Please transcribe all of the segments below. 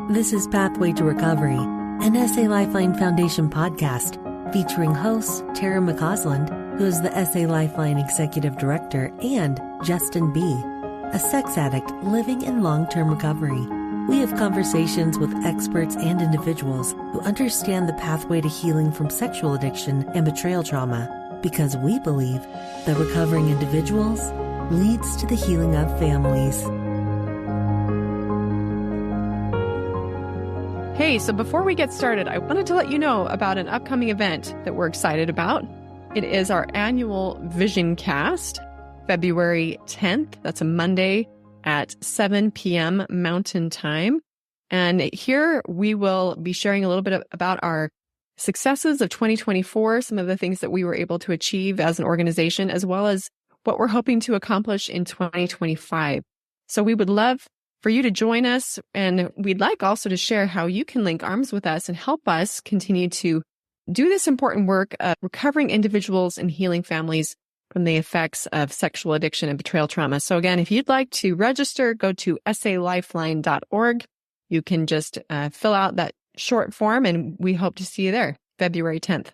This is Pathway to Recovery, an SA Lifeline Foundation podcast featuring hosts Tara McCausland, who is the SA Lifeline Executive Director, and Justin B., a sex addict living in long-term recovery. We have conversations with experts and individuals who understand the pathway to healing from sexual addiction and betrayal trauma, because we believe that recovering individuals leads to the healing of families. Hey, so before we get started, I wanted to let you know about an upcoming event that we're excited about. It is our annual Vision Cast, February 10th. That's a Monday at 7 p.m. Mountain Time. And here we will be sharing a little bit about our successes of 2024, some of the things that we were able to achieve as an organization, as well as what we're hoping to accomplish in 2025. So we would love for you to join us, and we'd like also to share how you can link arms with us and help us continue to do this important work of recovering individuals and healing families from the effects of sexual addiction and betrayal trauma. So again, if you'd like to register, go to salifeline.org. You can just fill out that short form, and we hope to see you there, February 10th.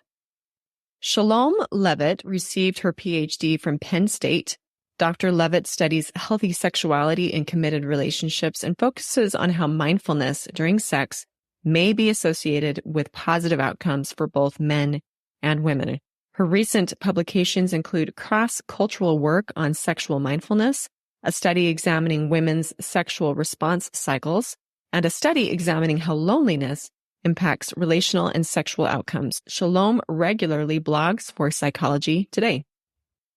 Chelom Leavitt received her PhD from Penn State. Dr. Leavitt studies healthy sexuality in committed relationships and focuses on how mindfulness during sex may be associated with positive outcomes for both men and women. Her recent publications include cross-cultural work on sexual mindfulness, a study examining women's sexual response cycles, and a study examining how loneliness impacts relational and sexual outcomes. Chelom regularly blogs for Psychology Today.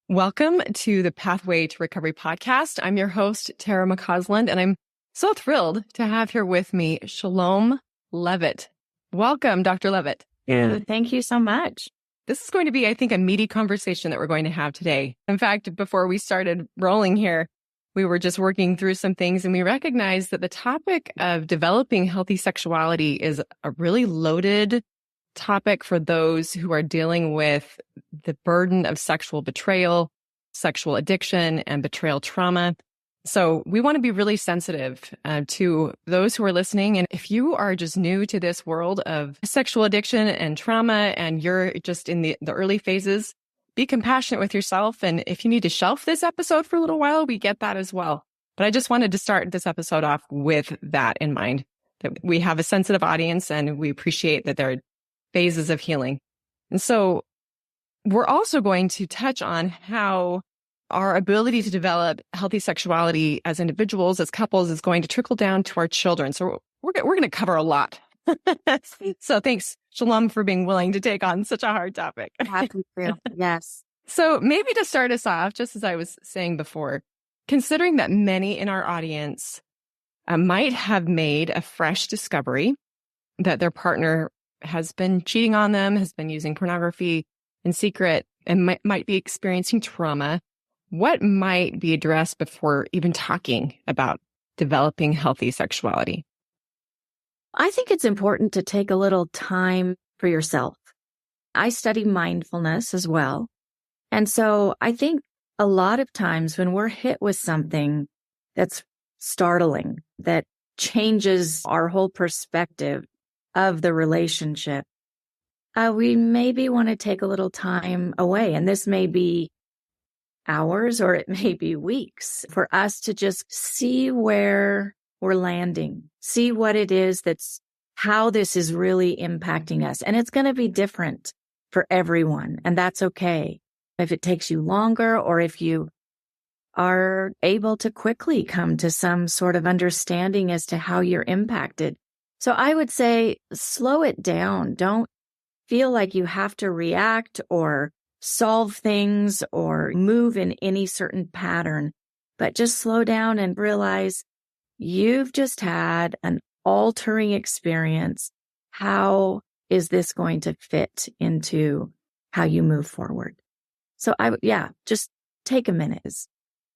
Welcome to the Pathway to Recovery podcast. I'm your host, Tara McCausland, and I'm so thrilled to have here with me Chelom Leavitt. Welcome, Dr. Leavitt. Yeah. Thank you so much. This is going to be, I think, a meaty conversation that we're going to have today. In fact, before we started rolling here, we were just working through some things, and we recognized that the topic of developing healthy sexuality is a really loaded topic for those who are dealing with the burden of sexual betrayal, sexual addiction, and betrayal trauma. So we want to be really sensitive to those who are listening. And if you are just new to this world of sexual addiction and trauma, and you're just in the early phases, be compassionate with yourself. And if you need to shelf this episode for a little while, we get that as well. But I just wanted to start this episode off with that in mind, that we have a sensitive audience and we appreciate that there are phases of healing. And so we're also going to touch on how our ability to develop healthy sexuality as individuals, as couples, is going to trickle down to our children. So we're going to cover a lot. So thanks, Chelom, for being willing to take on such a hard topic. Happy for you. Yes. So maybe to start us off, just as I was saying before, considering that many in our audience might have made a fresh discovery that their partner has been cheating on them, has been using pornography in secret, and might be experiencing trauma, what might be addressed before even talking about developing healthy sexuality? I think it's important to take a little time for yourself. I study mindfulness as well. And so I think a lot of times when we're hit with something that's startling, that changes our whole perspective of the relationship, we maybe want to take a little time away. And this may be hours or it may be weeks for us to just see where we're landing, see what it is how this is really impacting us. And it's going to be different for everyone. And that's okay. If it takes you longer, or if you are able to quickly come to some sort of understanding as to how you're impacted. So I would say slow it down. Don't feel like you have to react or solve things or move in any certain pattern, but just slow down and realize you've just had an altering experience. How is this going to fit into how you move forward? So just take a minute.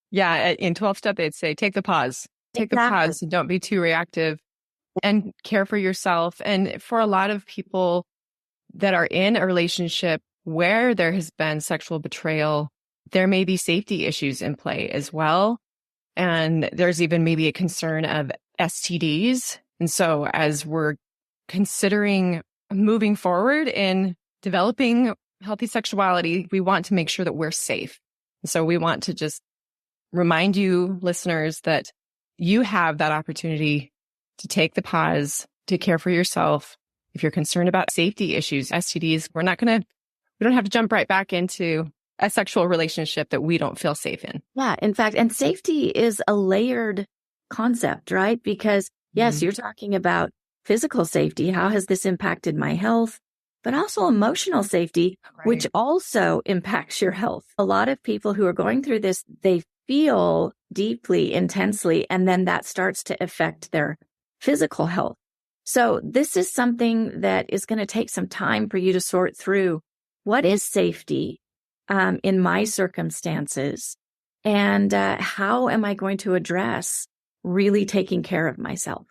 Yeah, in 12-step, they'd say, take the pause. Take the pause and don't be too reactive, and care for yourself. And for a lot of people that are in a relationship where there has been sexual betrayal, there may be safety issues in play as well. And there's even maybe a concern of STDs And so as we're considering moving forward in developing healthy sexuality, we want to make sure that we're safe. And so we want to just remind you, listeners, that you have that opportunity to take the pause, to care for yourself. If you're concerned about safety issues, STDs, we don't have to jump right back into a sexual relationship that we don't feel safe in. Yeah, in fact, and safety is a layered concept, right? Because yes, you're talking about physical safety. How has this impacted my health? But also emotional safety, which also impacts your health. A lot of people who are going through this, they feel deeply, intensely, and then that starts to affect their physical health. So this is something that is going to take some time for you to sort through. What is safety in my circumstances? And how am I going to address really taking care of myself?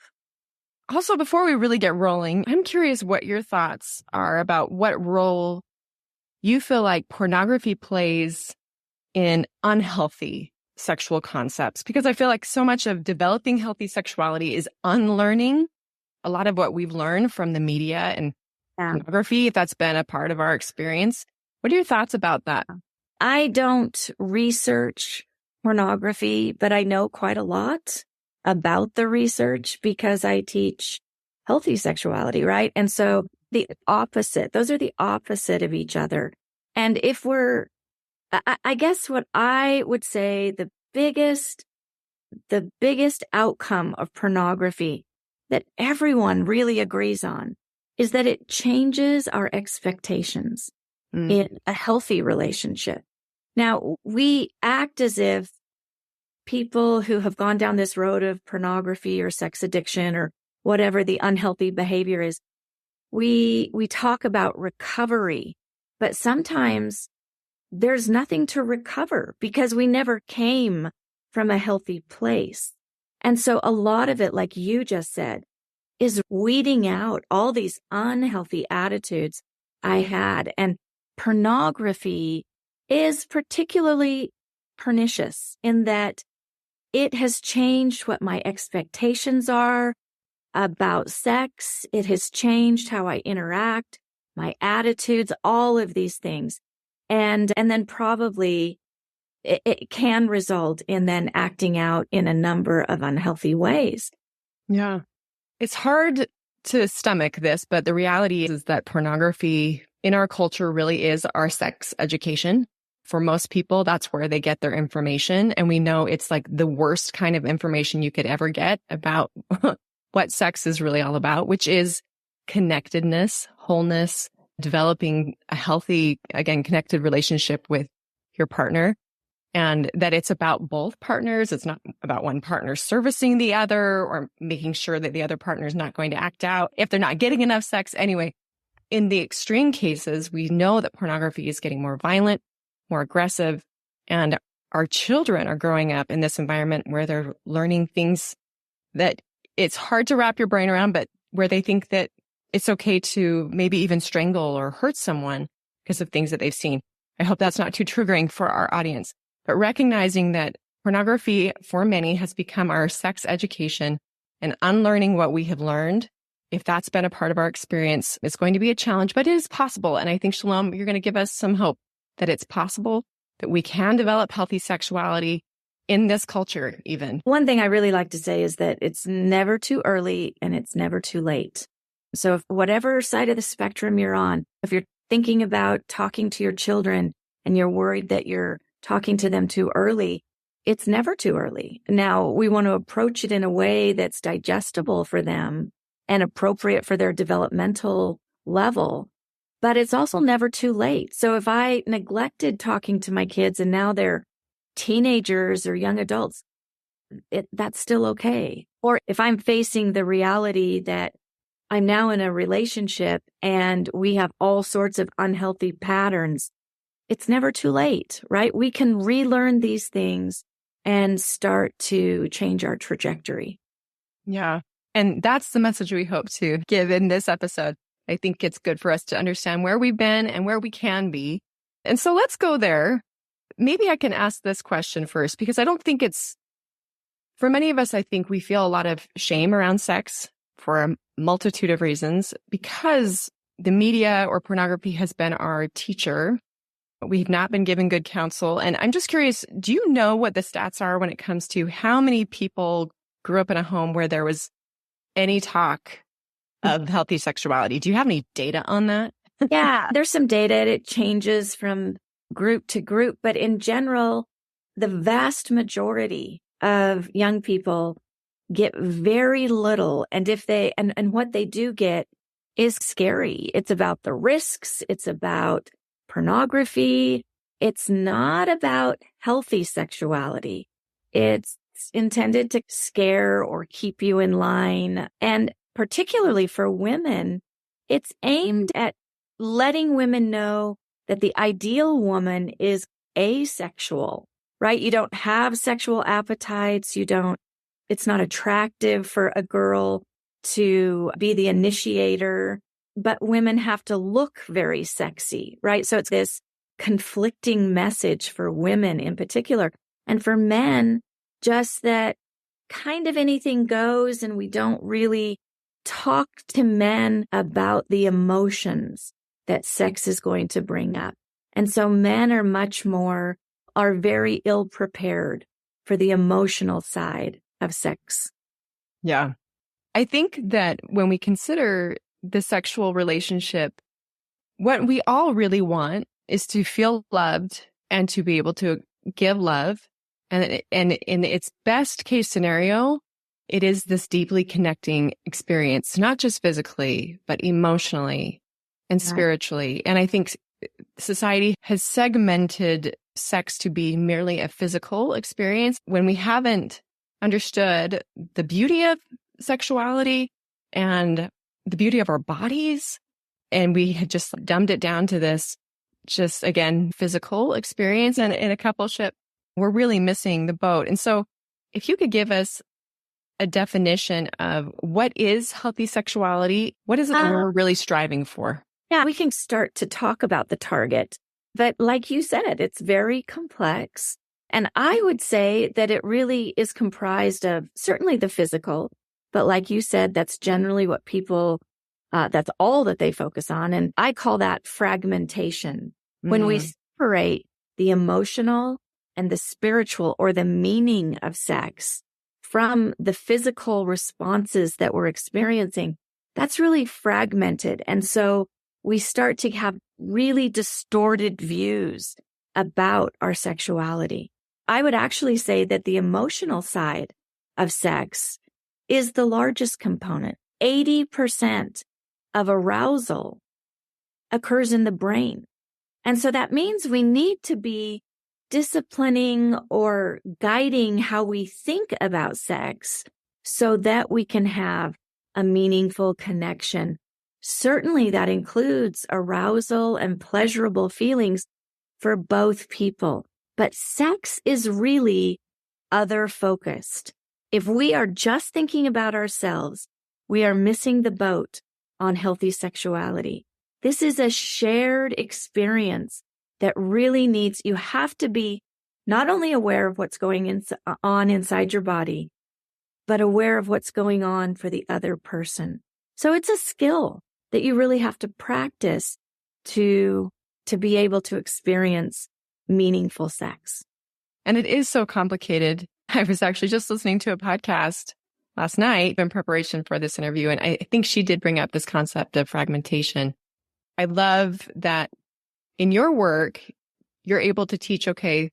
Also, before we really get rolling, I'm curious what your thoughts are about what role you feel like pornography plays in unhealthy sexual concepts, because I feel like so much of developing healthy sexuality is unlearning a lot of what we've learned from the media and pornography, if that's been a part of our experience. What are your thoughts about that? I don't research pornography, but I know quite a lot about the research because I teach healthy sexuality, right? And so those are the opposite of each other. And I guess what I would say the biggest outcome of pornography that everyone really agrees on is that it changes our expectations in a healthy relationship. Now, we act as if people who have gone down this road of pornography or sex addiction or whatever the unhealthy behavior is, we talk about recovery, but sometimes there's nothing to recover because we never came from a healthy place. And so a lot of it, like you just said, is weeding out all these unhealthy attitudes I had. And pornography is particularly pernicious in that it has changed what my expectations are about sex. It has changed how I interact, my attitudes, all of these things. And then probably it can result in then acting out in a number of unhealthy ways. Yeah. It's hard to stomach this, but the reality is that pornography in our culture really is our sex education. For most people, that's where they get their information. And we know it's like the worst kind of information you could ever get about what sex is really all about, which is connectedness, wholeness, developing a healthy, again, connected relationship with your partner. And that it's about both partners. It's not about one partner servicing the other or making sure that the other partner is not going to act out if they're not getting enough sex. Anyway, in the extreme cases, we know that pornography is getting more violent, more aggressive, and our children are growing up in this environment where they're learning things that it's hard to wrap your brain around, but where they think that it's okay to maybe even strangle or hurt someone because of things that they've seen. I hope that's not too triggering for our audience. But recognizing that pornography for many has become our sex education and unlearning what we have learned, if that's been a part of our experience, is going to be a challenge, but it is possible. And I think, Chelom, you're going to give us some hope that it's possible, that we can develop healthy sexuality in this culture even. One thing I really like to say is that it's never too early and it's never too late. So if whatever side of the spectrum you're on, if you're thinking about talking to your children and you're worried that you're talking to them too early, it's never too early. Now, we want to approach it in a way that's digestible for them and appropriate for their developmental level, but it's also never too late. So if I neglected talking to my kids and now they're teenagers or young adults, that's still okay. Or if I'm facing the reality that I'm now in a relationship and we have all sorts of unhealthy patterns, it's never too late, right? We can relearn these things and start to change our trajectory. Yeah. And that's the message we hope to give in this episode. I think it's good for us to understand where we've been and where we can be. And so let's go there. Maybe I can ask this question first, because I don't think for many of us, I think we feel a lot of shame around sex for a multitude of reasons. Because the media or pornography has been our teacher, we've not been given good counsel. And I'm just curious, do you know what the stats are when it comes to how many people grew up in a home where there was any talk of healthy sexuality? Do you have any data on that? Yeah, there's some data. It changes from group to group, but in general, the vast majority of young people get very little. And if they, and what they do get is scary. It's about the risks. It's about pornography. It's not about healthy sexuality. It's intended to scare or keep you in line. And particularly for women, it's aimed at letting women know that the ideal woman is asexual, right? You don't have sexual appetites. It's not attractive for a girl to be the initiator, but women have to look very sexy, right? So it's this conflicting message for women in particular. And for men, just that kind of anything goes, and we don't really talk to men about the emotions that sex is going to bring up. And so men are very ill prepared for the emotional side of sex. Yeah. I think that when we consider the sexual relationship, what we all really want is to feel loved and to be able to give love. And in its best case scenario, it is this deeply connecting experience, not just physically, but emotionally and spiritually. And I think society has segmented sex to be merely a physical experience when we haven't understood the beauty of sexuality and the beauty of our bodies. And we had just dumbed it down to this, just again, physical experience. And in a coupleship, we're really missing the boat. And so if you could give us a definition of what is healthy sexuality, what is it that we're really striving for? Yeah, we can start to talk about the target. But like you said, it's very complex. And I would say that it really is comprised of certainly the physical, but like you said, that's generally what people, that's all that they focus on. And I call that fragmentation. When we separate the emotional and the spiritual or the meaning of sex from the physical responses that we're experiencing, that's really fragmented. And so we start to have really distorted views about our sexuality. I would actually say that the emotional side of sex is the largest component. 80% of arousal occurs in the brain. And so that means we need to be disciplining or guiding how we think about sex so that we can have a meaningful connection. Certainly that includes arousal and pleasurable feelings for both people. But sex is really other focused. If we are just thinking about ourselves, we are missing the boat on healthy sexuality. This is a shared experience that really you have to be not only aware of what's going on inside your body, but aware of what's going on for the other person. So it's a skill that you really have to practice to be able to experience meaningful sex. And it is so complicated. I was actually just listening to a podcast last night in preparation for this interview, and I think she did bring up this concept of fragmentation. I love that in your work, you're able to teach, okay,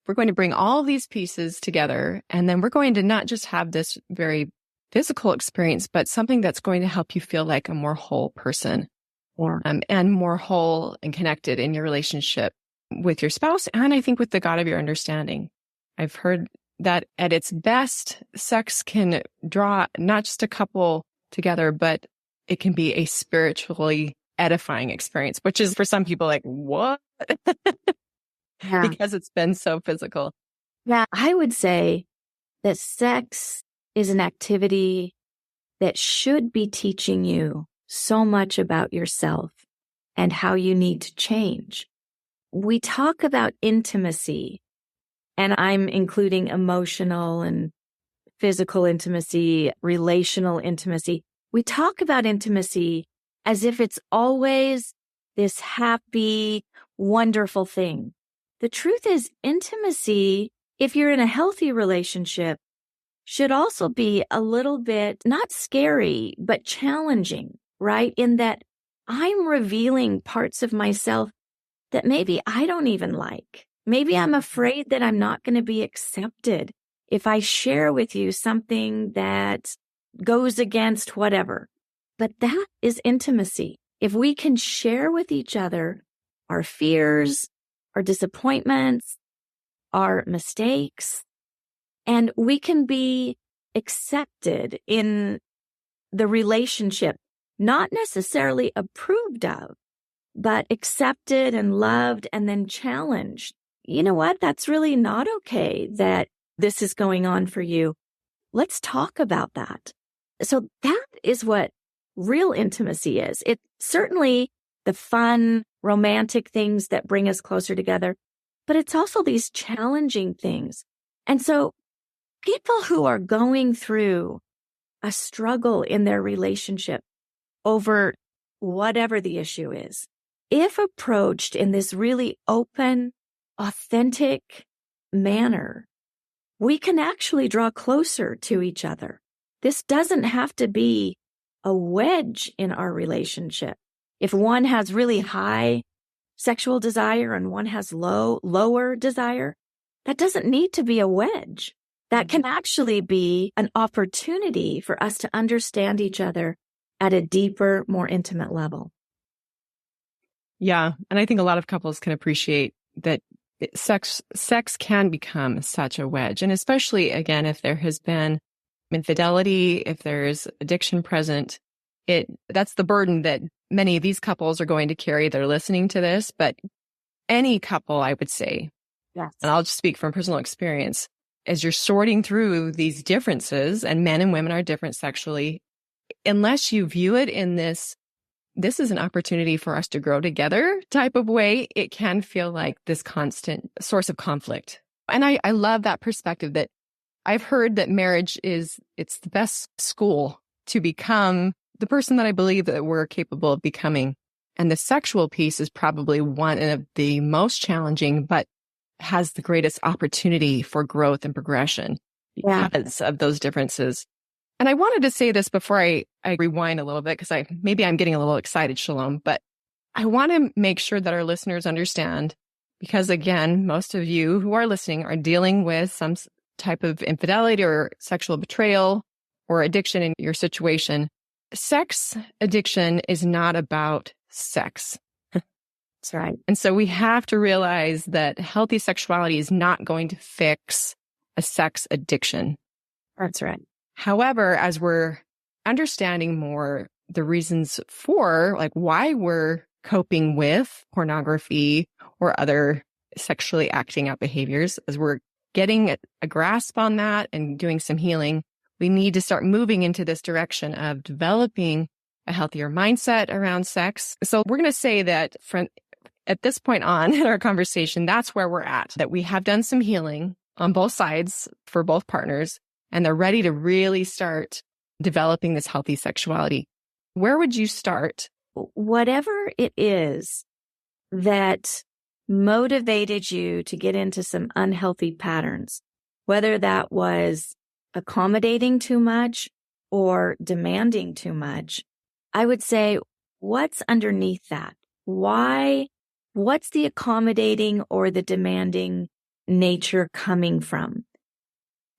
we're going to bring all these pieces together, and then we're going to not just have this very physical experience, but something that's going to help you feel like a more whole person, and more whole and connected in your relationship with your spouse, and I think with the God of your understanding. I've heard that at its best, sex can draw not just a couple together, but it can be a spiritually edifying experience, which is for some people like, what? Yeah. Because it's been so physical. Yeah, I would say that sex is an activity that should be teaching you so much about yourself and how you need to change. We talk about intimacy, and I'm including emotional and physical intimacy, relational intimacy. we talk about intimacy as if it's always this happy, wonderful thing. The truth is, intimacy, if you're in a healthy relationship, should also be a little bit not scary, but challenging, right? In that I'm revealing parts of myself that maybe I don't even like. Maybe I'm afraid that I'm not going to be accepted if I share with you something that goes against whatever. But that is intimacy. If we can share with each other our fears, our disappointments, our mistakes, and we can be accepted in the relationship, not necessarily approved of, but accepted and loved and then challenged. You know what? That's really not okay that this is going on for you. Let's talk about that. So that is what real intimacy is. It's certainly the fun, romantic things that bring us closer together, but it's also these challenging things. And so people who are going through a struggle in their relationship over whatever the issue is, if approached in this really open, authentic manner, we can actually draw closer to each other. This doesn't have to be a wedge in our relationship. If one has really high sexual desire and one has lower desire, that doesn't need to be a wedge. That can actually be an opportunity for us to understand each other at a deeper, more intimate level. Yeah. And I think a lot of couples can appreciate that sex can become such a wedge. And especially, again, if there has been infidelity, if there's addiction present, that's the burden that many of these couples are going to carry. They're listening to this, but any couple, I would say, yes, and I'll just speak from personal experience, as you're sorting through these differences, and men and women are different sexually, unless you view it in this is an opportunity for us to grow together type of way, it can feel like this constant source of conflict. And I love that perspective that I've heard that marriage it's the best school to become the person that I believe that we're capable of becoming. And the sexual piece is probably one of the most challenging, but has the greatest opportunity for growth and progression because of those differences. And I wanted to say this before I rewind a little bit, because maybe I'm getting a little excited, Chelom, but I want to make sure that our listeners understand, because again, most of you who are listening are dealing with some type of infidelity or sexual betrayal or addiction in your situation. Sex addiction is not about sex. That's right. And so we have to realize that healthy sexuality is not going to fix a sex addiction. That's right. However, as we're understanding more the reasons for, like, why we're coping with pornography or other sexually acting out behaviors, as we're getting a grasp on that and doing some healing, we need to start moving into this direction of developing a healthier mindset around sex. So we're going to say that at this point on in our conversation, that's where we're at, that we have done some healing on both sides for both partners, and they're ready to really start developing this healthy sexuality. Where would you start? Whatever it is that motivated you to get into some unhealthy patterns, whether that was accommodating too much or demanding too much, I would say, what's underneath that? Why? What's the accommodating or the demanding nature coming from?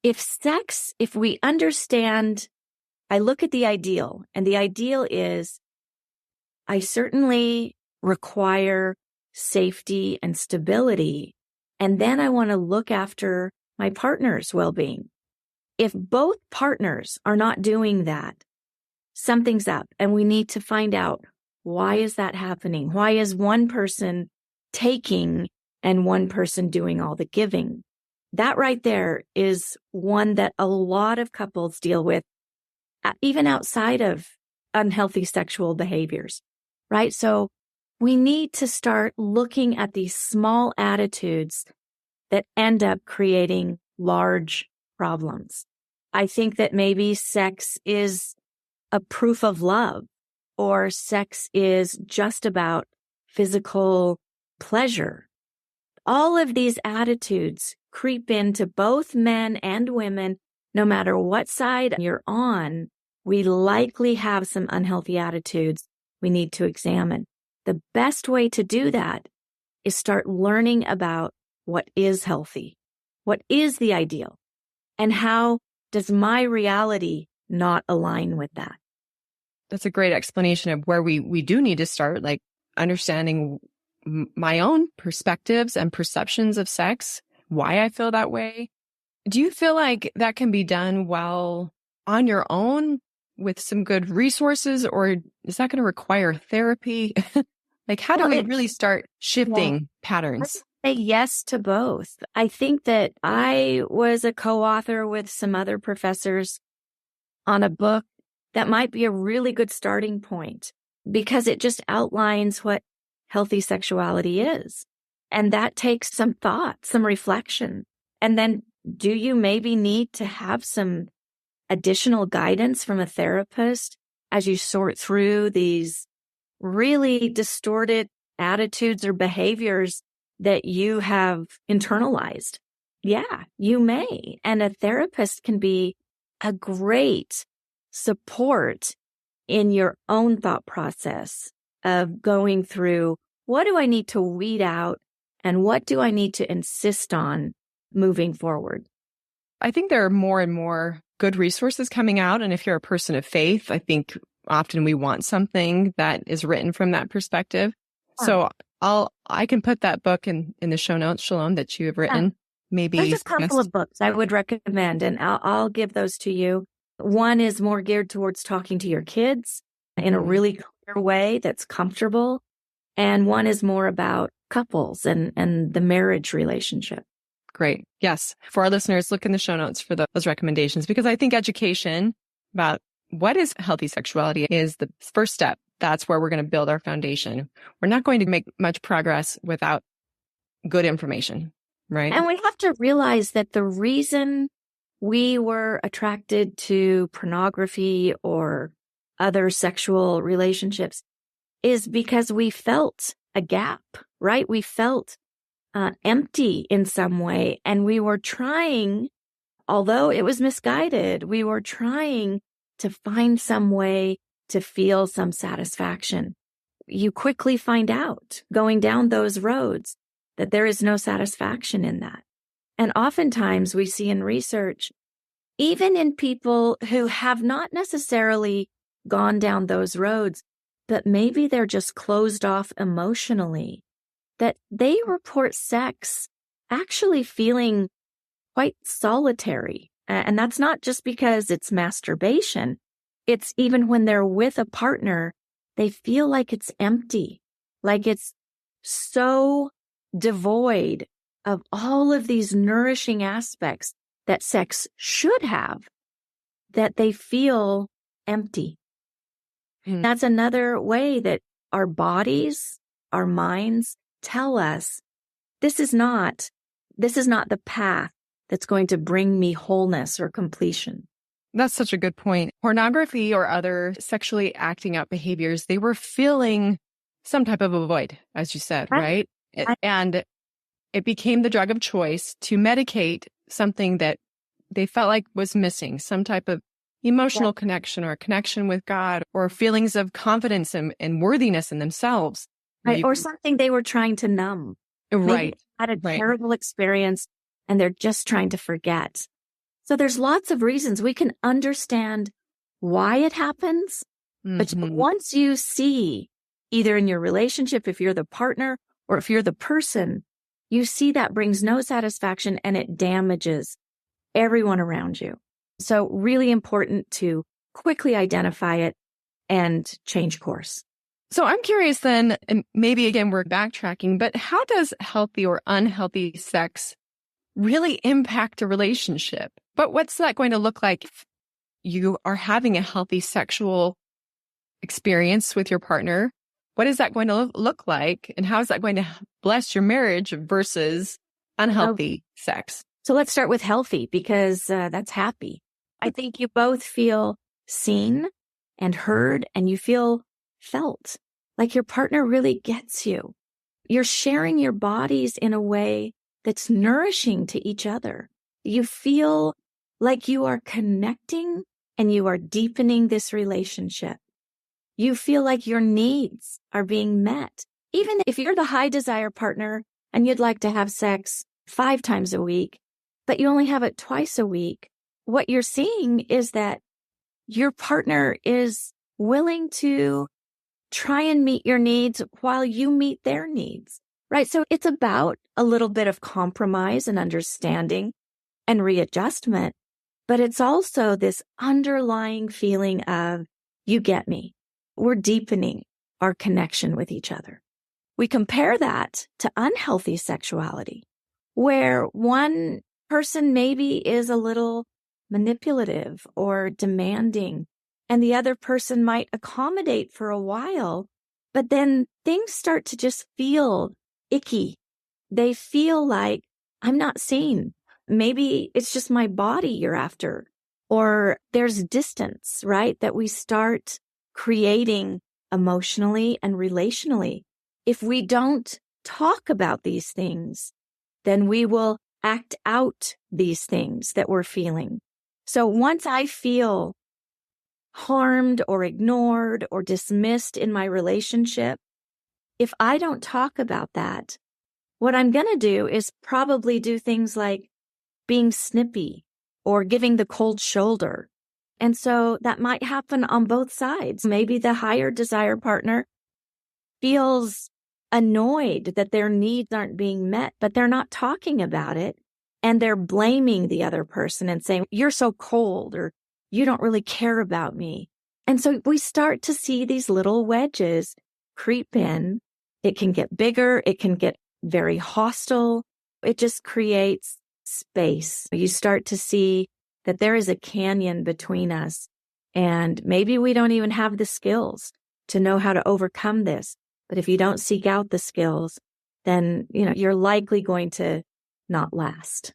If we understand, I look at the ideal, and the ideal is I certainly require safety and stability, and then I want to look after my partner's well-being. If both partners are not doing that, something's up, and we need to find out, why is that happening? Why is one person taking and one person doing all the giving? That right there is one that a lot of couples deal with, even outside of unhealthy sexual behaviors, right? So we need to start looking at these small attitudes that end up creating large problems. I think that maybe sex is a proof of love, or sex is just about physical pleasure. All of these attitudes creep into both men and women. No matter what side you're on, we likely have some unhealthy attitudes we need to examine. The best way to do that is start learning about what is healthy, what is the ideal, and how does my reality not align with that. That's a great explanation of where we do need to start, like understanding my own perspectives and perceptions of sex, why I feel that way. Do you feel like that can be done well on your own with some good resources, or is that going to require therapy? Like, how do we really start shifting patterns? I say yes to both. I think that I was a co-author with some other professors on a book that might be a really good starting point because it just outlines what healthy sexuality is. And that takes some thought, some reflection. And then do you maybe need to have some additional guidance from a therapist as you sort through these really distorted attitudes or behaviors that you have internalized? Yeah, you may. And a therapist can be a great support in your own thought process of going through, what do I need to weed out and what do I need to insist on moving forward? I think there are more and more good resources coming out. And if you're a person of faith, I think often we want something that is written from that perspective. So I can put that book in the show notes, Chelom, that you have written. Maybe there's a couple of books I would recommend, and I'll give those to you. One is more geared towards talking to your kids in a really clear way that's comfortable. And one is more about couples and the marriage relationship. Great. Yes. For our listeners, look in the show notes for those recommendations, because I think education about what is healthy sexuality is the first step. That's where we're going to build our foundation. We're not going to make much progress without good information, right? And we have to realize that the reason we were attracted to pornography or other sexual relationships is because we felt a gap, right? We felt empty in some way. And we were trying, although it was misguided, we were trying to find some way to feel some satisfaction. You quickly find out going down those roads that there is no satisfaction in that. And oftentimes we see in research, even in people who have not necessarily gone down those roads, but maybe they're just closed off emotionally, that they report sex actually feeling quite solitary. And that's not just because it's masturbation. It's even when they're with a partner, they feel like it's empty, like it's so devoid of all of these nourishing aspects that sex should have, that they feel empty. That's another way that our bodies, our minds tell us this is not the path that's going to bring me wholeness or completion. That's such a good point. Pornography or other sexually acting out behaviors, they were filling some type of a void, as you said, right? And it became the drug of choice to medicate something that they felt like was missing, some type of emotional connection or connection with God or feelings of confidence and worthiness in themselves. Right. Or something they were trying to numb. Right. Had a terrible experience and they're just trying to forget. So there's lots of reasons we can understand why it happens. But once you see, either in your relationship, if you're the partner or if you're the person, you see that brings no satisfaction and it damages everyone around you. So really important to quickly identify it and change course. So I'm curious then, and maybe again, we're backtracking, but how does healthy or unhealthy sex really impact a relationship? But what's that going to look like if you are having a healthy sexual experience with your partner? What is that going to look like? And how is that going to bless your marriage versus unhealthy sex? So let's start with healthy because that's happy. I think you both feel seen and heard, and you feel felt, like your partner really gets you. You're sharing your bodies in a way that's nourishing to each other. You feel like you are connecting and you are deepening this relationship. You feel like your needs are being met. Even if you're the high desire partner and you'd like to have sex 5 times a week, but you only have it twice a week, what you're seeing is that your partner is willing to try and meet your needs while you meet their needs, right? So it's about a little bit of compromise and understanding and readjustment, but it's also this underlying feeling of, you get me. We're deepening our connection with each other. We compare that to unhealthy sexuality, where one person maybe is a little manipulative or demanding, and the other person might accommodate for a while, but then things start to just feel icky. They feel like, I'm not seen. Maybe it's just my body you're after, or there's distance, right? That we start creating emotionally and relationally. If we don't talk about these things, then we will act out these things that we're feeling. So once I feel harmed or ignored or dismissed in my relationship, if I don't talk about that, what I'm going to do is probably do things like being snippy or giving the cold shoulder. And so that might happen on both sides. Maybe the higher desire partner feels annoyed that their needs aren't being met, but they're not talking about it. And they're blaming the other person and saying, you're so cold, or you don't really care about me. And so we start to see these little wedges creep in. It can get bigger. It can get very hostile. It just creates space. You start to see that there is a canyon between us, and maybe we don't even have the skills to know how to overcome this. But if you don't seek out the skills, then, you're likely going to not last.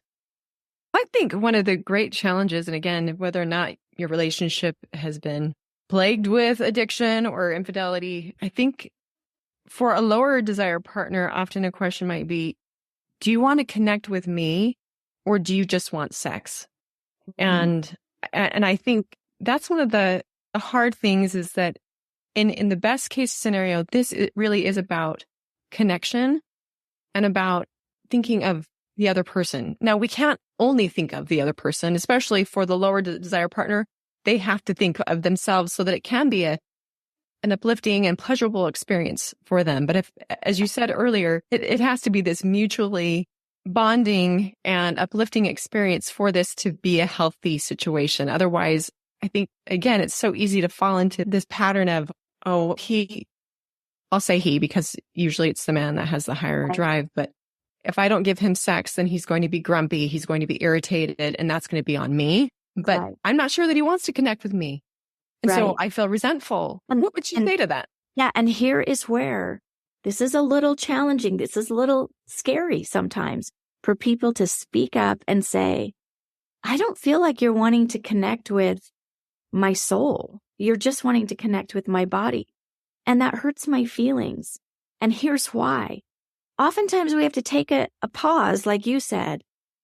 I think one of the great challenges, and again, whether or not your relationship has been plagued with addiction or infidelity, I think for a lower desire partner, often a question might be, do you want to connect with me, or do you just want sex? And I think that's one of the hard things, is that in the best case scenario, really is about connection and about thinking of the other person. Now, we can't only think of the other person, especially for the lower desire partner. They have to think of themselves so that it can be an uplifting and pleasurable experience for them. But if, as you said earlier, it has to be this mutually bonding and uplifting experience for this to be a healthy situation. Otherwise, I think, again, it's so easy to fall into this pattern of, I'll say he, because usually it's the man that has the higher drive. But if I don't give him sex, then he's going to be grumpy. He's going to be irritated, and that's going to be on me. But I'm not sure that he wants to connect with me. And so I feel resentful. And what would you say to that? Yeah. And here is where this is a little challenging. This is a little scary sometimes for people to speak up and say, I don't feel like you're wanting to connect with my soul. You're just wanting to connect with my body. And that hurts my feelings. And here's why. Oftentimes we have to take a pause, like you said,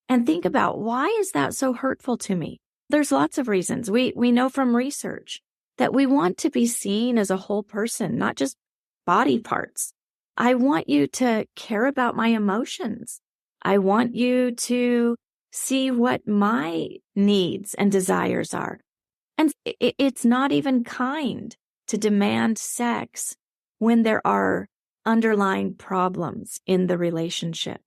and think about, why is that so hurtful to me? There's lots of reasons. We know from research that we want to be seen as a whole person, not just body parts. I want you to care about my emotions. I want you to see what my needs and desires are. And it's not even kind to demand sex when there are underlying problems in the relationship.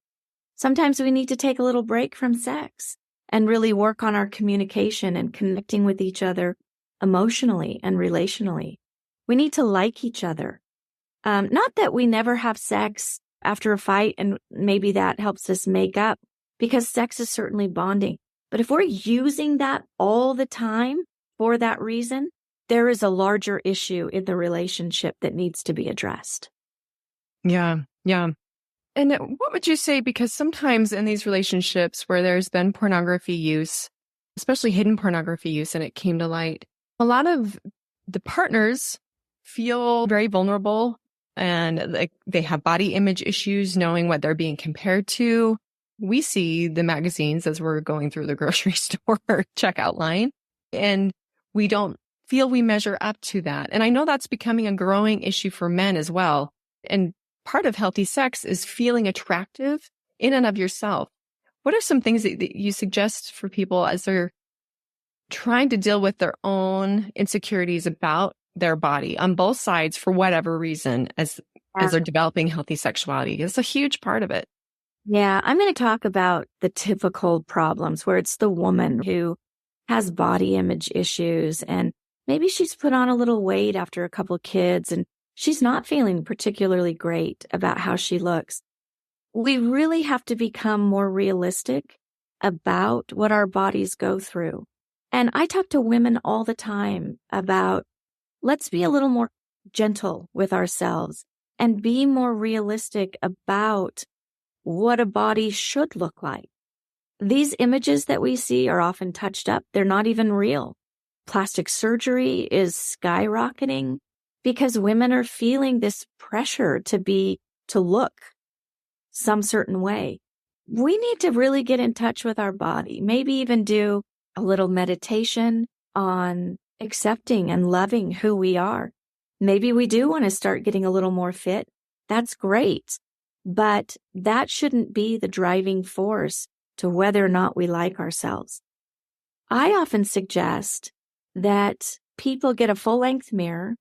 Sometimes we need to take a little break from sex and really work on our communication and connecting with each other emotionally and relationally. We need to like each other. Not that we never have sex after a fight and maybe that helps us make up, because sex is certainly bonding. But if we're using that all the time for that reason, there is a larger issue in the relationship that needs to be addressed. Yeah. And what would you say, because sometimes in these relationships where there's been pornography use, especially hidden pornography use, and it came to light, a lot of the partners feel very vulnerable and like they have body image issues, knowing what they're being compared to. We see the magazines as we're going through the grocery store checkout line, and we don't feel we measure up to that. And I know that's becoming a growing issue for men as well. And part of healthy sex is feeling attractive in and of yourself. What are some things that you suggest for people as they're trying to deal with their own insecurities about their body on both sides for whatever reason as they're developing healthy sexuality? It's a huge part of it. Yeah, I'm going to talk about the typical problems where it's the woman who has body image issues and maybe she's put on a little weight after a couple of kids and she's not feeling particularly great about how she looks. We really have to become more realistic about what our bodies go through. And I talk to women all the time about let's be a little more gentle with ourselves and be more realistic about what a body should look like. These images that we see are often touched up. They're not even real. Plastic surgery is skyrocketing because women are feeling this pressure to look some certain way. We need to really get in touch with our body, maybe even do a little meditation on accepting and loving who we are. Maybe we do want to start getting a little more fit. That's great. But that shouldn't be the driving force to whether or not we like ourselves. I often suggest that people get a full-length mirror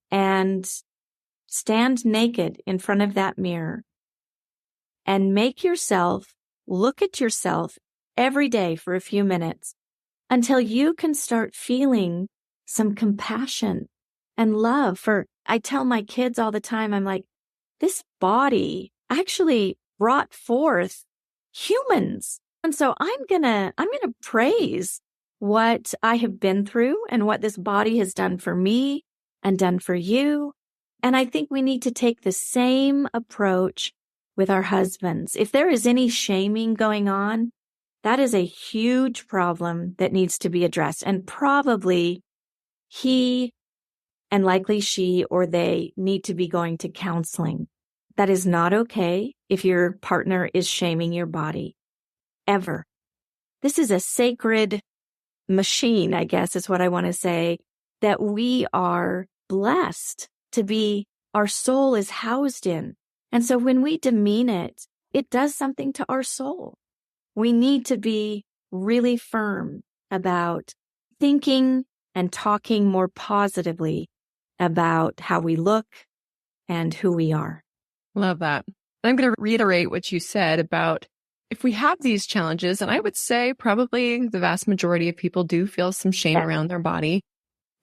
and stand naked in front of that mirror and look at yourself every day for a few minutes until you can start feeling some compassion and love I tell my kids all the time, I'm like, this body actually brought forth humans. And so I'm gonna praise what I have been through and what this body has done for me and done for you. And I think we need to take the same approach with our husbands. If there is any shaming going on, that is a huge problem that needs to be addressed. And probably he and likely she or they need to be going to counseling. That is not okay if your partner is shaming your body, ever. This is a sacred machine, I guess is what I want to say, that we are blessed to be, our soul is housed in. And so when we demean it, it does something to our soul. We need to be really firm about thinking and talking more positively about how we look and who we are. Love that. I'm going to reiterate what you said about if we have these challenges, and I would say probably the vast majority of people do feel some shame around their body.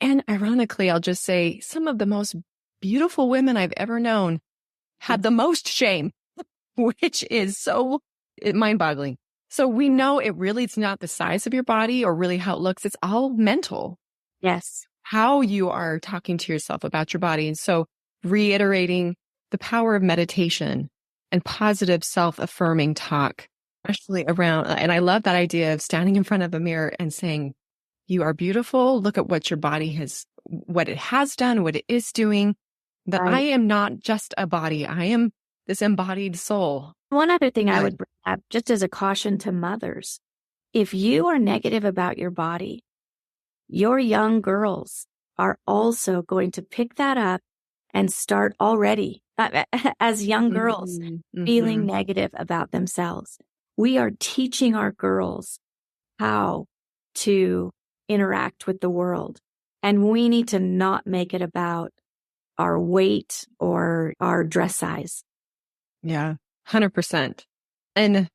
And ironically, I'll just say some of the most beautiful women I've ever known had the most shame, which is so mind-boggling. So we know it's not the size of your body or really how it looks. It's all mental. Yes. How you are talking to yourself about your body. And so reiterating the power of meditation and positive self-affirming talk, especially around, and I love that idea of standing in front of a mirror and saying, you are beautiful. Look at what your body what it has done, what it is doing, that I am not just a body. I am this embodied soul. One other thing I would bring up, just as a caution to mothers, if you are negative about your body, your young girls are also going to pick that up and start already as young girls feeling negative about themselves. We are teaching our girls how to interact with the world. And we need to not make it about our weight or our dress size. Yeah, 100%. And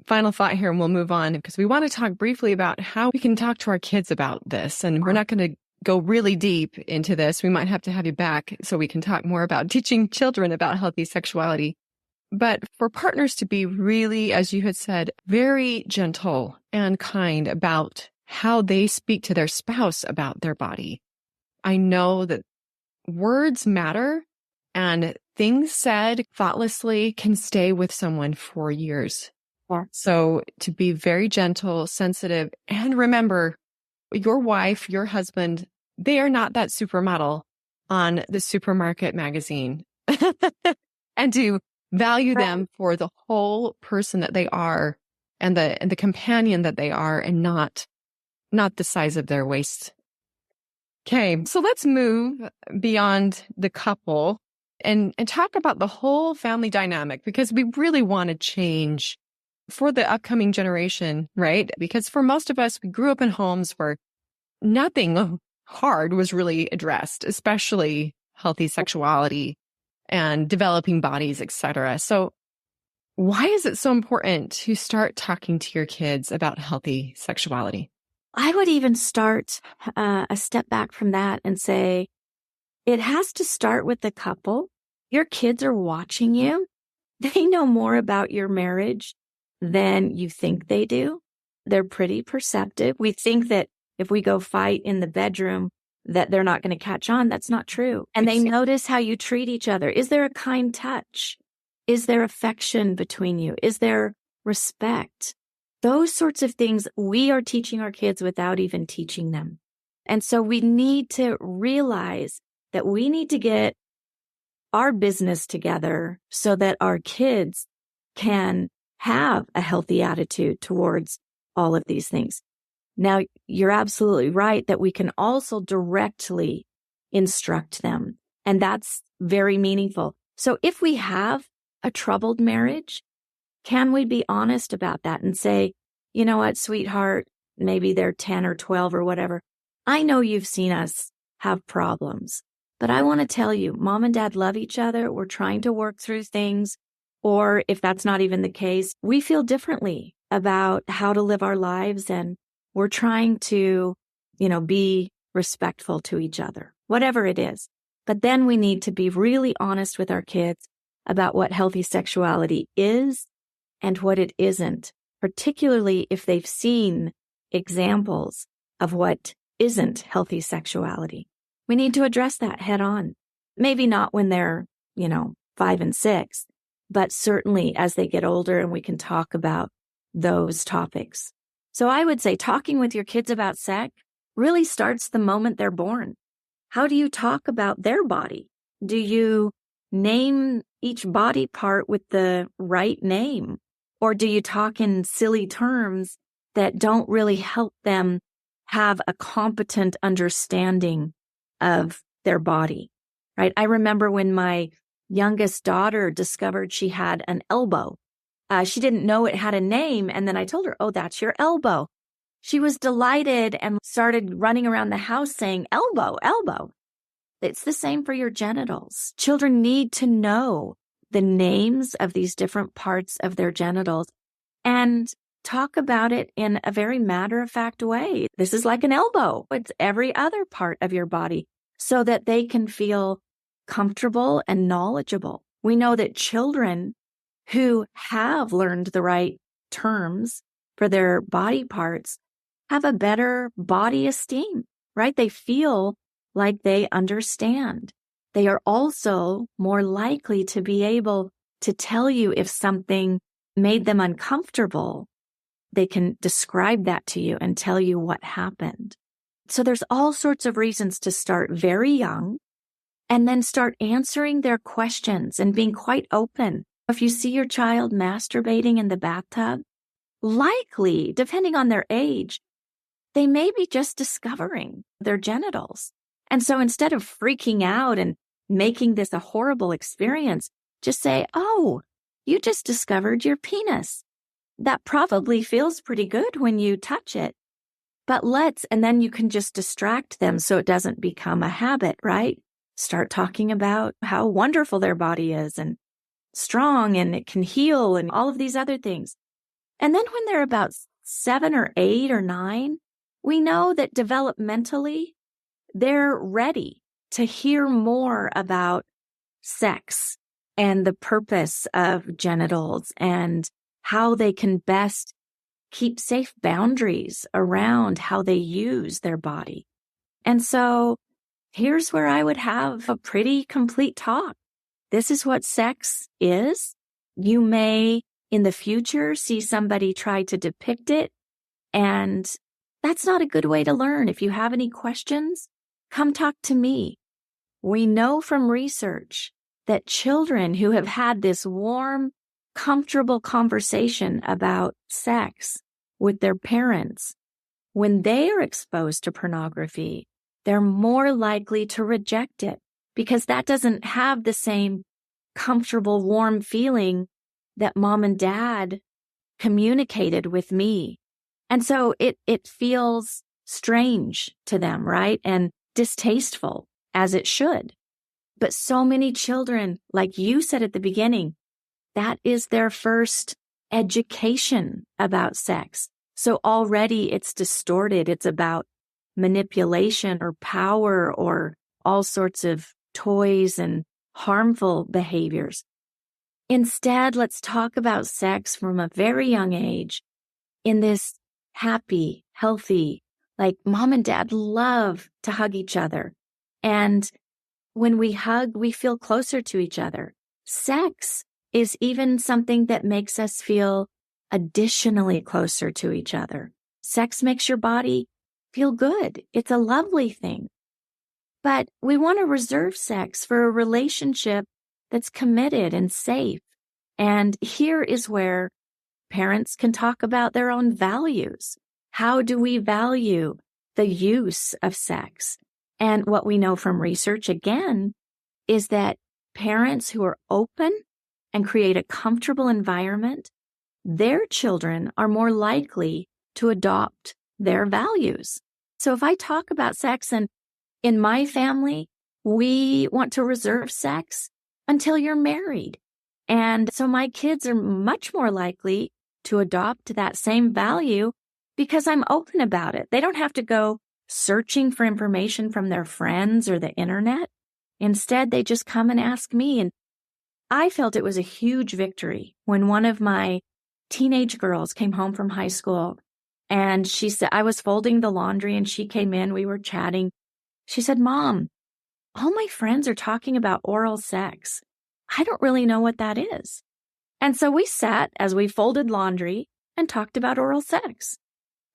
final thought here, and we'll move on because we want to talk briefly about how we can talk to our kids about this. And we're not going to go really deep into this. We might have to have you back so we can talk more about teaching children about healthy sexuality. But for partners to be really, as you had said, very gentle and kind about how they speak to their spouse about their body. I know that words matter and things said thoughtlessly can stay with someone for years. Yeah. So to be very gentle, sensitive, and remember, your wife, your husband, they are not that supermodel on the supermarket magazine and to value them for the whole person that they are and the companion that they are and not the size of their waist. Okay, so let's move beyond the couple and talk about the whole family dynamic, because we really want to change for the upcoming generation, right? Because for most of us, we grew up in homes where nothing hard was really addressed, especially healthy sexuality and developing bodies, etc. So why is it so important to start talking to your kids about healthy sexuality? I would even start a step back from that and say, it has to start with the couple. Your kids are watching you. They know more about your marriage than you think they do. They're pretty perceptive. We think that if we go fight in the bedroom, that they're not going to catch on. That's not true. And they notice how you treat each other. Is there a kind touch? Is there affection between you? Is there respect? Those sorts of things we are teaching our kids without even teaching them. And so we need to realize that we need to get our business together so that our kids can have a healthy attitude towards all of these things. Now, you're absolutely right that we can also directly instruct them, and that's very meaningful. So if we have a troubled marriage, can we be honest about that and say, you know what, sweetheart, maybe they're 10 or 12 or whatever. I know you've seen us have problems, but I want to tell you, mom and dad love each other. We're trying to work through things. Or if that's not even the case, we feel differently about how to live our lives, and we're trying to, be respectful to each other, whatever it is. But then we need to be really honest with our kids about what healthy sexuality is and what it isn't, particularly if they've seen examples of what isn't healthy sexuality. We need to address that head on. Maybe not when they're, 5 and 6, but certainly as they get older and we can talk about those topics. So I would say talking with your kids about sex really starts the moment they're born. How do you talk about their body? Do you name each body part with the right name? Or do you talk in silly terms that don't really help them have a competent understanding of their body, right? I remember when my youngest daughter discovered she had an elbow. She didn't know it had a name. And then I told her, oh, that's your elbow. She was delighted and started running around the house saying, elbow, elbow. It's the same for your genitals. Children need to know the names of these different parts of their genitals and talk about it in a very matter-of-fact way. This is like an elbow. It's every other part of your body so that they can feel comfortable and knowledgeable. We know that children who have learned the right terms for their body parts have a better body esteem, right? They feel like they understand. They are also more likely to be able to tell you if something made them uncomfortable. They can describe that to you and tell you what happened. So there's all sorts of reasons to start very young and then start answering their questions and being quite open. If you see your child masturbating in the bathtub, likely, depending on their age, they may be just discovering their genitals. And so instead of freaking out and making this a horrible experience, just say, oh, you just discovered your penis. That probably feels pretty good when you touch it. But and then you can just distract them so it doesn't become a habit, right? Start talking about how wonderful their body is and strong and it can heal and all of these other things. And then when they're about 7 or 8 or 9, we know that developmentally, they're ready to hear more about sex and the purpose of genitals and how they can best keep safe boundaries around how they use their body. And so here's where I would have a pretty complete talk. This is what sex is. You may, in the future, see somebody try to depict it, and that's not a good way to learn. If you have any questions, come talk to me. We know from research that children who have had this warm, comfortable conversation about sex with their parents, when they are exposed to pornography, they're more likely to reject it because that doesn't have the same comfortable, warm feeling that mom and dad communicated with me. And so it feels strange to them, right? And distasteful, as it should. But so many children, like you said at the beginning, that is their first education about sex. So already it's distorted. It's about manipulation or power or all sorts of toys and harmful behaviors. Instead, let's talk about sex from a very young age in this happy, healthy, like mom and dad love to hug each other. And when we hug, we feel closer to each other. Sex is even something that makes us feel additionally closer to each other. Sex makes your body feel good. It's a lovely thing. But we want to reserve sex for a relationship that's committed and safe. And here is where parents can talk about their own values. How do we value the use of sex? And what we know from research, again, is that parents who are open and create a comfortable environment, their children are more likely to adopt their values. So if I talk about sex, and in my family, we want to reserve sex until you're married. And so my kids are much more likely to adopt that same value because I'm open about it. They don't have to go searching for information from their friends or the internet. Instead, they just come and ask me. And I felt it was a huge victory when one of my teenage girls came home from high school and she said, I was folding the laundry and she came in, we were chatting. She said, Mom, all my friends are talking about oral sex. I don't really know what that is. And so we sat as we folded laundry and talked about oral sex.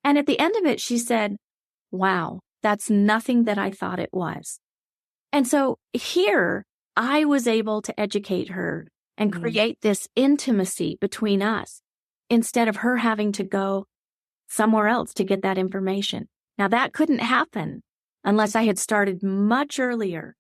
And at the end of it, she said, wow, that's nothing that I thought it was. And so here I was able to educate her and create this intimacy between us instead of her having to go somewhere else to get that information. Now that couldn't happen unless I had started much earlier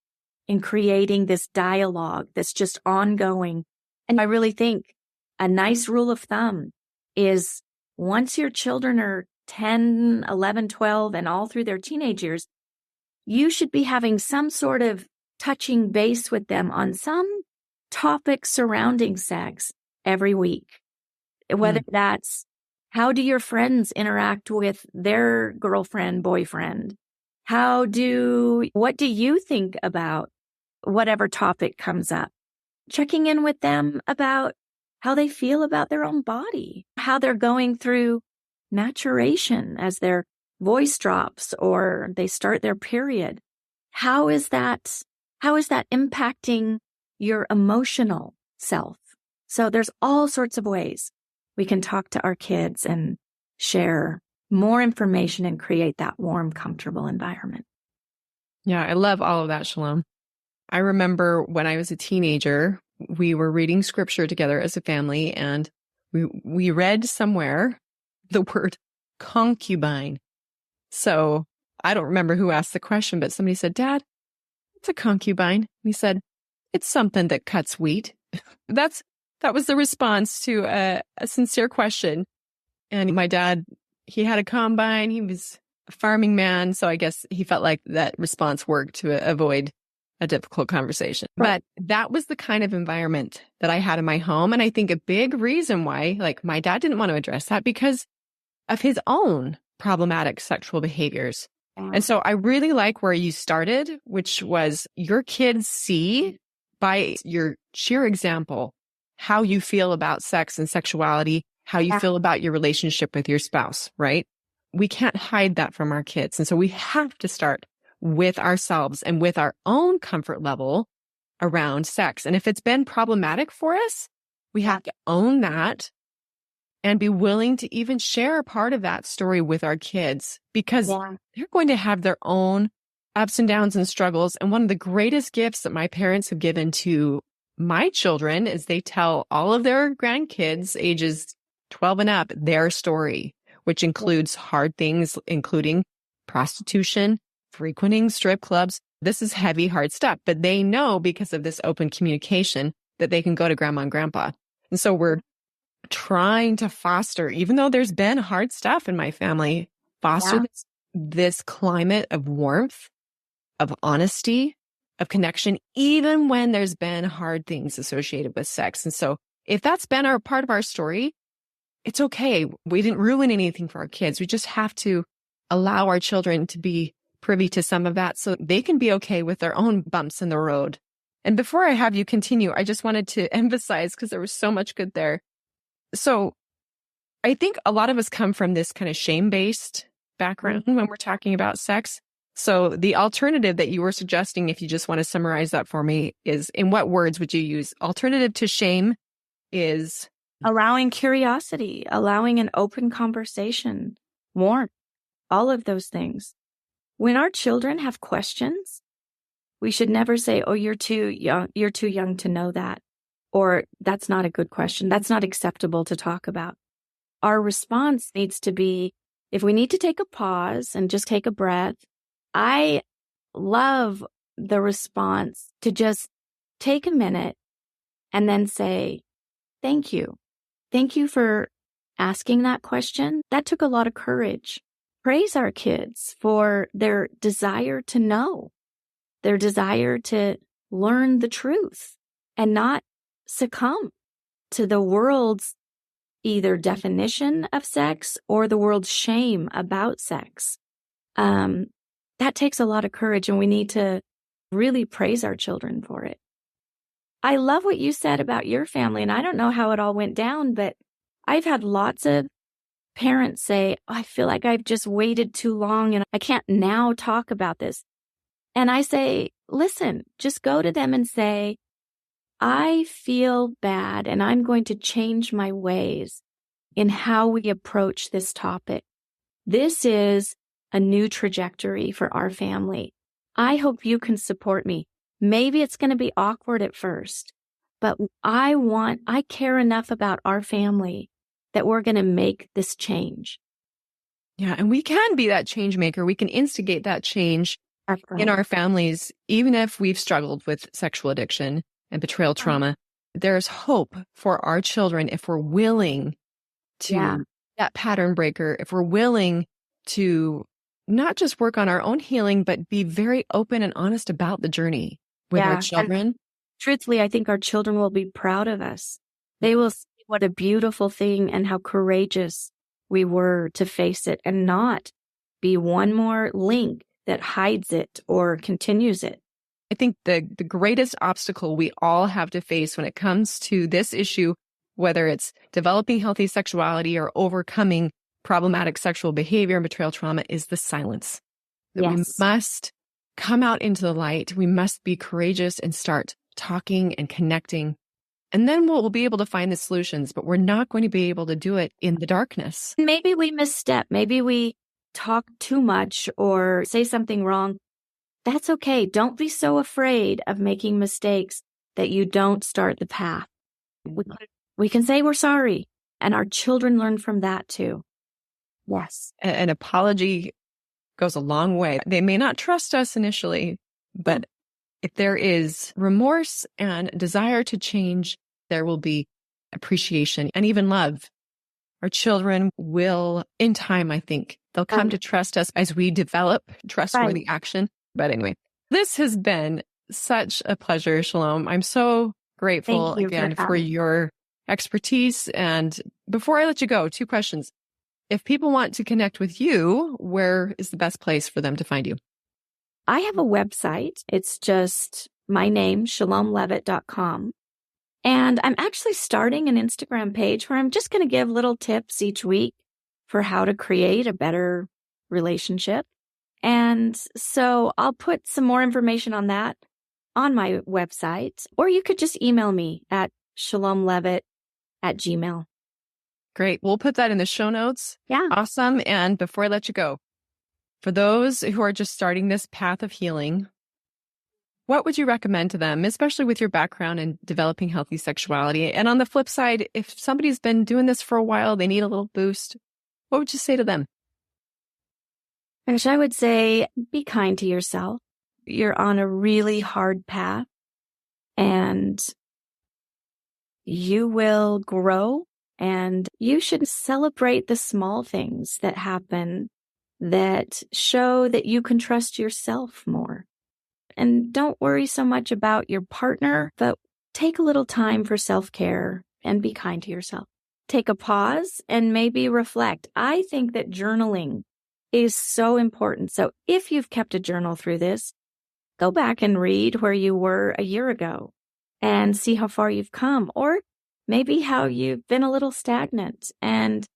in creating this dialogue that's just ongoing. And I really think a nice rule of thumb is once your children are 10, 11, 12, and all through their teenage years, you should be having some sort of touching base with them on some topic surrounding sex every week. Whether that's how do your friends interact with their girlfriend, boyfriend? What do you think about whatever topic comes up? Checking in with them about how they feel about their own body, how they're going through maturation as their voice drops or they start their period. How is that impacting your emotional self? So there's all sorts of ways we can talk to our kids and share more information and create that warm, comfortable environment. Yeah, I love all of that, Chelom. I remember when I was a teenager, we were reading scripture together as a family, and we read somewhere the word concubine. So I don't remember who asked the question, but somebody said, Dad, what's a concubine? And he said, it's something that cuts wheat. That was the response to a sincere question. And my dad, he had a combine. He was a farming man. So I guess he felt like that response worked to avoid a difficult conversation. But that was the kind of environment that I had in my home. And I think a big reason why, like, my dad didn't want to address that because of his own problematic sexual behaviors. And so I really like where you started, which was your kids see by your sheer example how you feel about sex and sexuality, how you feel about your relationship with your spouse, right? We can't hide that from our kids. And so we have to start with ourselves and with our own comfort level around sex. And if it's been problematic for us, we have to own that and be willing to even share a part of that story with our kids because they're going to have their own ups and downs and struggles. And one of the greatest gifts that my parents have given to my children is they tell all of their grandkids, ages 12 and up, their story, which includes hard things, including prostitution, frequenting strip clubs. This is heavy, hard stuff, but they know because of this open communication that they can go to grandma and grandpa. And so we're trying to foster, even though there's been hard stuff in my family, foster this climate of warmth, of honesty, of connection, even when there's been hard things associated with sex. And so if that's been our part of our story, it's okay. We didn't ruin anything for our kids. We just have to allow our children to be privy to some of that so they can be okay with their own bumps in the road. And before I have you continue, I just wanted to emphasize, because there was so much good there. So I think a lot of us come from this kind of shame-based background when we're talking about sex. So the alternative that you were suggesting, if you just want to summarize that for me, is, in what words would you use? Alternative to shame is allowing curiosity, allowing an open conversation, warmth, all of those things. When our children have questions, we should never say, "Oh, you're too young to know that," or "That's not a good question. That's not acceptable to talk about." Our response needs to be, if we need to take a pause and just take a breath, I love the response to just take a minute and then say, "Thank you. Thank you for asking that question. That took a lot of courage." Praise our kids for their desire to know, their desire to learn the truth and not succumb to the world's either definition of sex or the world's shame about sex. That takes a lot of courage, and we need to really praise our children for it. I love what you said about your family, and I don't know how it all went down, but I've had lots of parents say, "Oh, I feel like I've just waited too long and I can't now talk about this." And I say, listen, just go to them and say, "I feel bad and I'm going to change my ways in how we approach this topic. This is a new trajectory for our family. I hope you can support me. Maybe it's going to be awkward at first, but I care enough about our family that we're going to make this change." Yeah, and we can be that change maker. We can instigate that change in our families, even if we've struggled with sexual addiction and betrayal trauma. There's hope for our children if we're willing to that pattern breaker, if we're willing to not just work on our own healing, but be very open and honest about the journey with our children. And truthfully, I think our children will be proud of us. They will see what a beautiful thing and how courageous we were to face it and not be one more link that hides it or continues it. I think the greatest obstacle we all have to face when it comes to this issue, whether it's developing healthy sexuality or overcoming problematic sexual behavior and betrayal trauma, is the silence. That we must come out into the light. We must be courageous and start talking and connecting. And then we'll be able to find the solutions, but we're not going to be able to do it in the darkness. Maybe we misstep. Maybe we talk too much or say something wrong. That's okay. Don't be so afraid of making mistakes that you don't start the path. We can say we're sorry, and our children learn from that too. Yes. An apology goes a long way. They may not trust us initially, but if there is remorse and desire to change, there will be appreciation and even love. Our children will, in time, I think, they'll come to trust us as we develop trustworthy action. But anyway, this has been such a pleasure, Chelom. I'm so grateful again for your expertise. And before I let you go, 2 questions. If people want to connect with you, where is the best place for them to find you? I have a website. It's just my name, chelomleavitt.com. And I'm actually starting an Instagram page where I'm just going to give little tips each week for how to create a better relationship. And so I'll put some more information on that on my website, or you could just email me at chelomleavitt@gmail.com. Great. We'll put that in the show notes. Yeah. Awesome. And before I let you go, For those who are just starting this path of healing, what would you recommend to them, especially with your background in developing healthy sexuality? And on the flip side, if somebody's been doing this for a while, they need a little boost, what would you say to them? Gosh, I would say be kind to yourself. You're on a really hard path and you will grow, and you should celebrate the small things that happen that show that you can trust yourself more. And don't worry so much about your partner, but take a little time for self-care and be kind to yourself. Take a pause and maybe reflect. I think that journaling is so important. So if you've kept a journal through this, go back and read where you were a year ago and see how far you've come, or maybe how you've been a little stagnant, and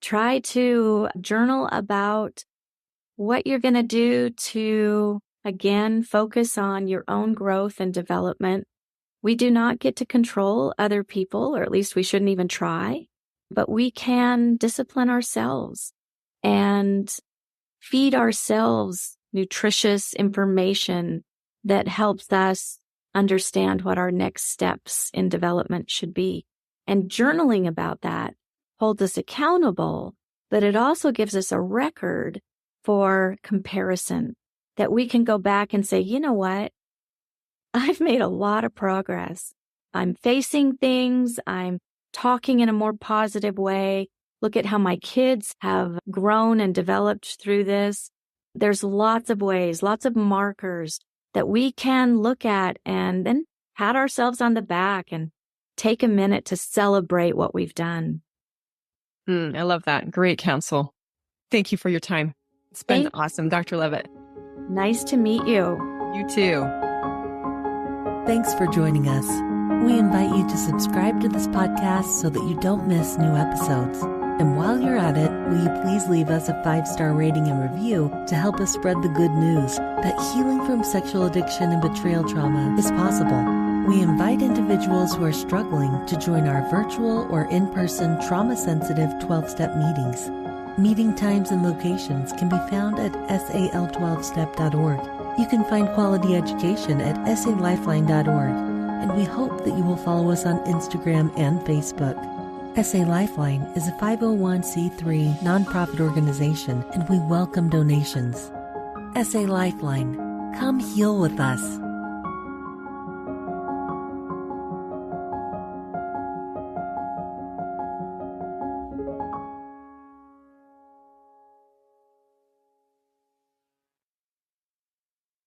try to journal about what you're going to do to, again, focus on your own growth and development. We do not get to control other people, or at least we shouldn't even try, but we can discipline ourselves and feed ourselves nutritious information that helps us understand what our next steps in development should be. And journaling about that holds us accountable, but it also gives us a record for comparison that we can go back and say, you know what? I've made a lot of progress. I'm facing things. I'm talking in a more positive way. Look at how my kids have grown and developed through this. There's lots of ways, lots of markers that we can look at and then pat ourselves on the back and take a minute to celebrate what we've done. I love that. Great counsel. Thank you for your time. It's been awesome, Dr. Leavitt. Nice to meet you. You too. Thanks for joining us. We invite you to subscribe to this podcast so that you don't miss new episodes. And while you're at it, will you please leave us a 5-star rating and review to help us spread the good news that healing from sexual addiction and betrayal trauma is possible. We invite individuals who are struggling to join our virtual or in-person trauma-sensitive 12-step meetings. Meeting times and locations can be found at sal12step.org. You can find quality education at salifeline.org. And we hope that you will follow us on Instagram and Facebook. SA Lifeline is a 501c3 nonprofit organization, and we welcome donations. SA Lifeline, come heal with us.